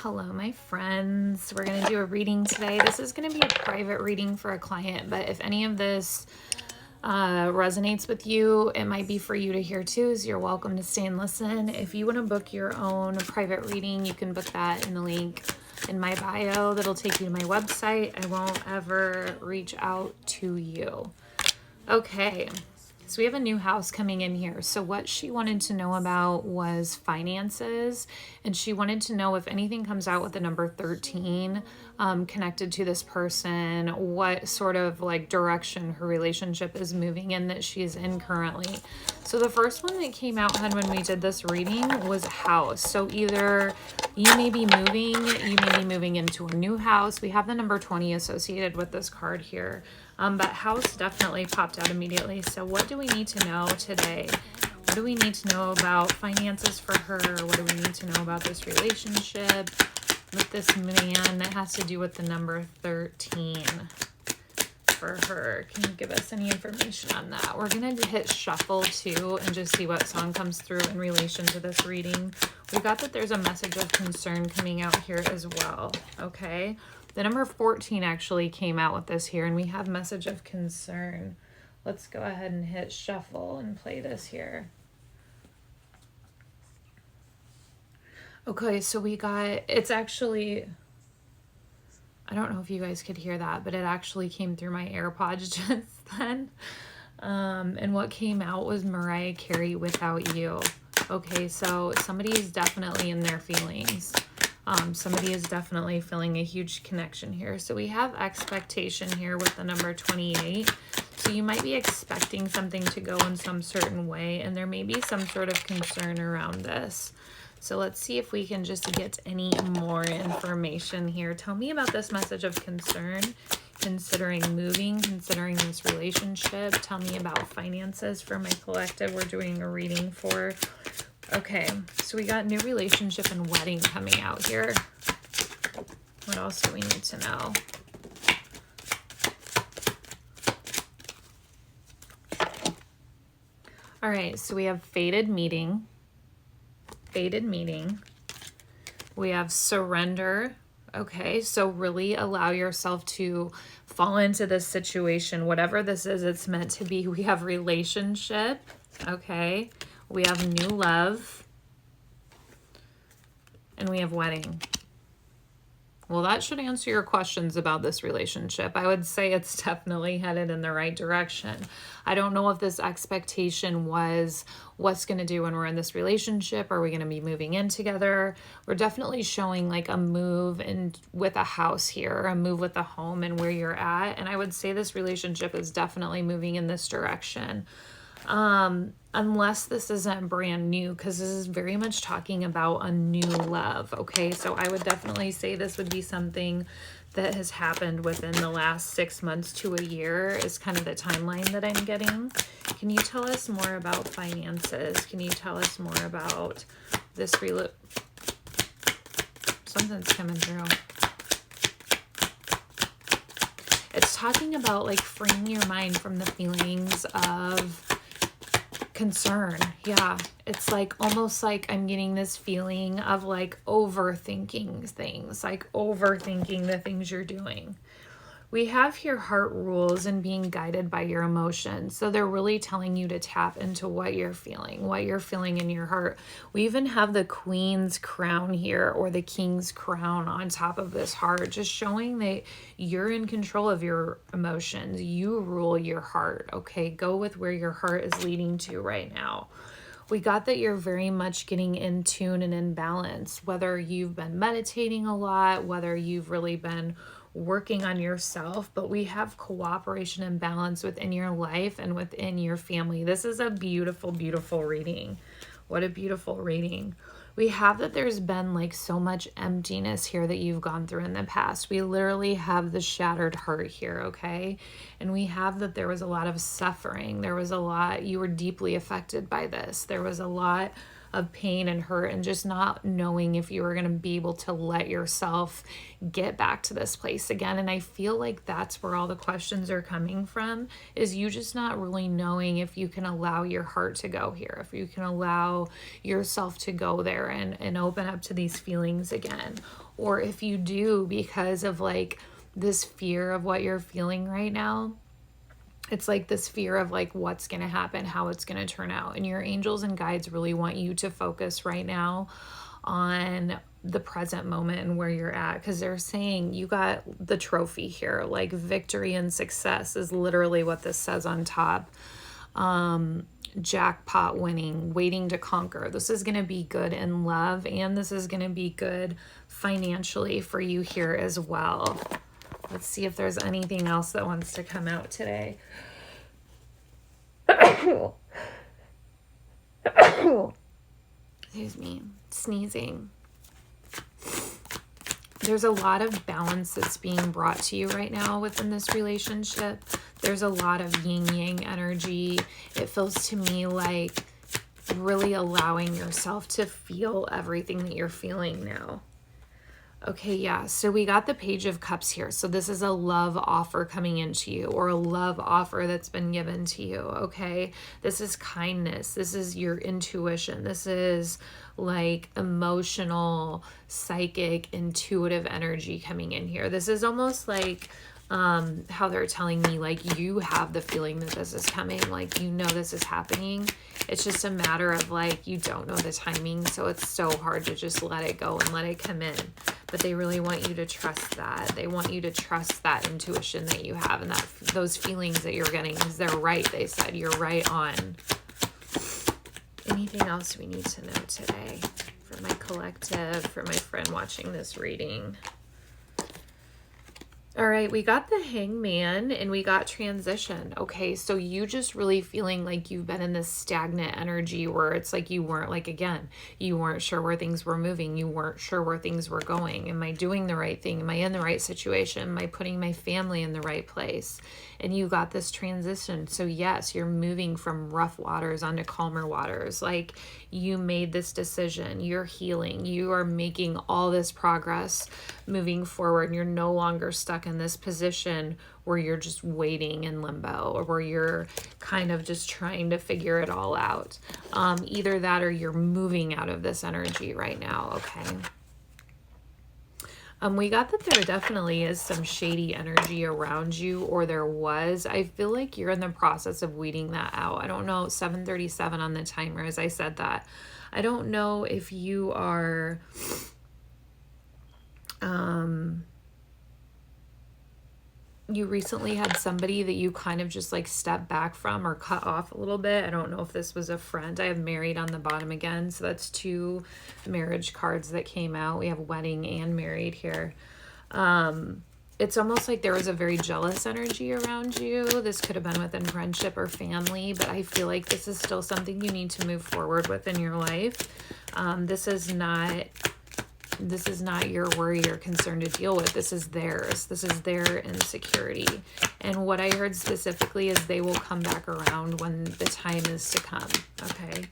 Hello, my friends. We're going to do a reading today. This is going to be a private reading for a client, but if any of this resonates with you, it might be for you to hear too, so you're welcome to stay and listen. If you want to book your own private reading, you can book that in the link in my bio. That'll take you to my website. I won't ever reach out to you. Okay. So we have a new house coming in here. So what she wanted to know about was finances, and she wanted to know if anything comes out with the number 13 connected to this person, what sort of like direction her relationship is moving in that she's in currently. So the first one that came out, hun, when we did this reading was house. So either you may be moving into a new house. We have the number 20 associated with this card here. But house definitely popped out immediately. So what do we need to know today? What do we need to know about finances for her? What do we need to know about this relationship with this man that has to do with the number 13 for her? Can you give us any information on that? We're going to hit shuffle too and just see what song comes through in relation to this reading. We got that there's a message of concern coming out here as well. Okay. The number 14 actually came out with this here, and we have message of concern. Let's go ahead and hit shuffle and play this here. Okay, so we got, it's actually, I don't know if you guys could hear that, but it actually came through my AirPods just then. And what came out was Mariah Carey, Without You. Okay, so somebody is definitely in their feelings. Somebody is definitely feeling a huge connection here. So we have expectation here with the number 28. So you might be expecting something to go in some certain way, and there may be some sort of concern around this. So let's see if we can just get any more information here. Tell me about this message of concern, considering moving, considering this relationship. Tell me about finances for my collective we're doing a reading for. Okay, so we got new relationship and wedding coming out here. What else do we need to know? All right, so we have fated meeting. Fated meeting. We have surrender. Okay, so really allow yourself to fall into this situation. Whatever this is, it's meant to be. We have relationship. Okay. We have new love, and we have wedding. Well, that should answer your questions about this relationship. I would say it's definitely headed in the right direction. I don't know if this expectation was what's going to do when we're in this relationship. Are we going to be moving in together? We're definitely showing like a move in with a house here, a move with a home and where you're at. And I would say this relationship is definitely moving in this direction. Unless this isn't brand new, because this is very much talking about a new love. Okay, so I would definitely say this would be something that has happened within the last 6 months to a year is kind of the timeline that I'm getting. Can you tell us more about finances? Can you tell us more about this something's coming through. It's talking about like freeing your mind from the feelings of concern. Yeah, it's like almost like I'm getting this feeling of like overthinking things, like overthinking the things you're doing. We have here heart rules and being guided by your emotions. So they're really telling you to tap into what you're feeling in your heart. We even have the Queen's crown here, or the King's crown on top of this heart, just showing that you're in control of your emotions. You rule your heart. Okay, go with where your heart is leading to right now. We got that you're very much getting in tune and in balance, whether you've been meditating a lot, whether you've really been working on yourself, but we have cooperation and balance within your life and within your family. This is a beautiful, beautiful reading. What a beautiful reading. We have that there's been like so much emptiness here that you've gone through in the past. We literally have the shattered heart here, okay? And we have that there was a lot of suffering. There was a lot, you were deeply affected by this. There was a lot of pain and hurt, and just not knowing if you were going to be able to let yourself get back to this place again. And I feel like that's where all the questions are coming from, is you just not really knowing if you can allow your heart to go here, if you can allow yourself to go there and open up to these feelings again. Or if you do, because of like this fear of what you're feeling right now, it's like this fear of like what's going to happen, how it's going to turn out. And your angels and guides really want you to focus right now on the present moment and where you're at, because they're saying you got the trophy here. Like victory and success is literally what this says on top. Jackpot winning, waiting to conquer. This is going to be good in love, and this is going to be good financially for you here as well. Let's see if there's anything else that wants to come out today. Excuse me, sneezing. There's a lot of balance that's being brought to you right now within this relationship. There's a lot of yin-yang energy. It feels to me like really allowing yourself to feel everything that you're feeling now. Okay, yeah, so we got the Page of Cups here. So this is a love offer coming into you, or a love offer that's been given to you, okay? This is kindness. This is your intuition. This is like emotional, psychic, intuitive energy coming in here. This is almost like how they're telling me, like, you have the feeling that this is coming, like, you know this is happening. It's just a matter of like, you don't know the timing, so it's so hard to just let it go and let it come in. But they really want you to trust that. They want you to trust that intuition that you have, and that those feelings that you're getting, because they're right. They said you're right on. Anything else we need to know today for my collective, for my friend watching this reading? All right, we got the Hangman and we got transition. Okay, so you just really feeling like you've been in this stagnant energy where it's like you weren't, like, again, you weren't sure where things were moving. You weren't sure where things were going. Am I doing the right thing? Am I in the right situation? Am I putting my family in the right place? And you got this transition. So yes, you're moving from rough waters onto calmer waters. Like, you made this decision. You're healing. You are making all this progress moving forward, and you're no longer stuck in this position where you're just waiting in limbo, or where you're kind of just trying to figure it all out. Either that, or you're moving out of this energy right now. Okay. We got that there definitely is some shady energy around you, or there was. I feel like you're in the process of weeding that out. I don't know, 7:37 on the timer as I said that. I don't know if you are you recently had somebody that you kind of just like stepped back from or cut off a little bit. I don't know if this was a friend. I have married on the bottom again. So that's 2 marriage cards that came out. We have wedding and married here. It's almost like there was a very jealous energy around you. This could have been within friendship or family, but I feel like this is still something you need to move forward with in your life. This is not your worry or concern to deal with. This is theirs. This is their insecurity. And what I heard specifically is they will come back around when the time is to come. Okay.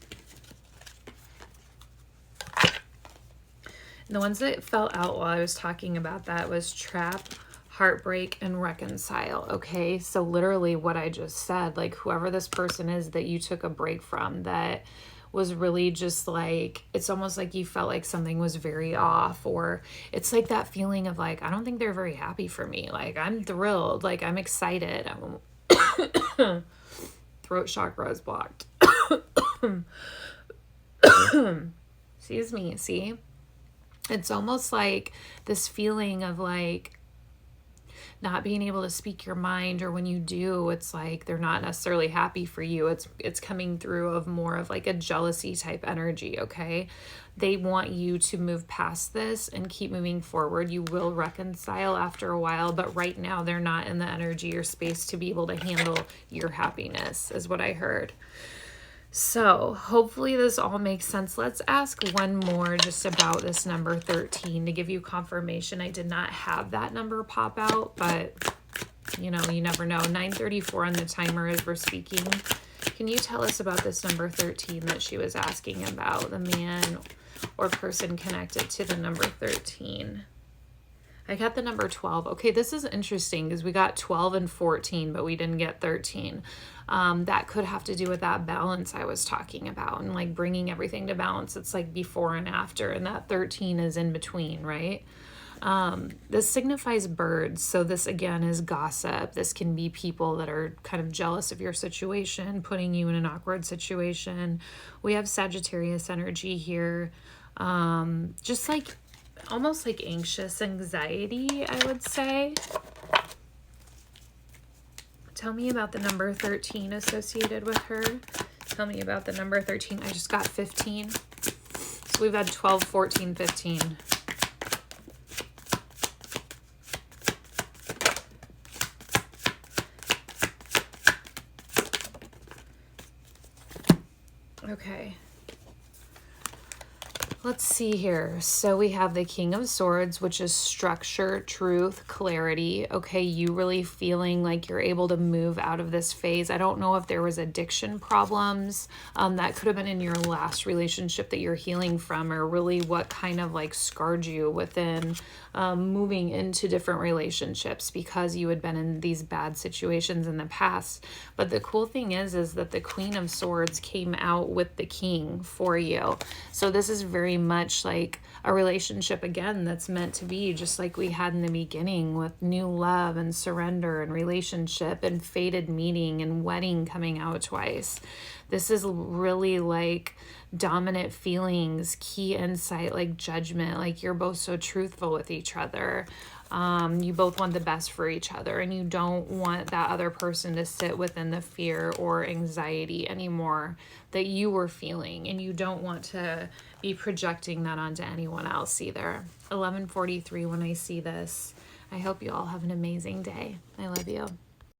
And the ones that fell out while I was talking about that was trap, heartbreak, and reconcile. Okay. So literally what I just said, like, whoever this person is that you took a break from, that was really just like, it's almost like you felt like something was very off, or it's like that feeling of like, I don't think they're very happy for me. Like, I'm thrilled. Like, I'm excited. Throat chakra is blocked. Excuse me. See, it's almost like this feeling of like not being able to speak your mind, or when you do, it's like they're not necessarily happy for you. It's coming through of more of like a jealousy type energy, okay? They want you to move past this and keep moving forward. You will reconcile after a while, but right now they're not in the energy or space to be able to handle your happiness, is what I heard. So hopefully this all makes sense. Let's ask one more just about this number 13 to give you confirmation. I did not have that number pop out, but you know, you never know. 9:34 on the timer as we're speaking. Can you tell us about this number 13 that she was asking about, the man or person connected to the number 13? I got the number 12. Okay, this is interesting because we got 12 and 14, but we didn't get 13. That could have to do with that balance I was talking about and like bringing everything to balance. It's like before and after, and that 13 is in between, right? This signifies birds. So this again is gossip. This can be people that are kind of jealous of your situation, putting you in an awkward situation. We have Sagittarius energy here. Just like almost like anxious anxiety, I would say. Tell me about the number 13 associated with her. Tell me about the number 13. I just got 15. So we've had 12, 14, 15. Okay. Let's see here. So we have the King of Swords, which is structure, truth, clarity. Okay, you really feeling like you're able to move out of this phase. I don't know if there was addiction problems that could have been in your last relationship that you're healing from, or really what kind of like scarred you within moving into different relationships because you had been in these bad situations in the past. But the cool thing is that the Queen of Swords came out with the King for you. So this is very much like a relationship again that's meant to be, just like we had in the beginning with new love and surrender and relationship and fated meeting and wedding coming out twice. This is really like dominant feelings, key insight, like judgment, like you're both so truthful with each other. You both want the best for each other, and you don't want that other person to sit within the fear or anxiety anymore that you were feeling, and you don't want to be projecting that onto anyone else either. 11:43 when I see this. I hope you all have an amazing day. I love you.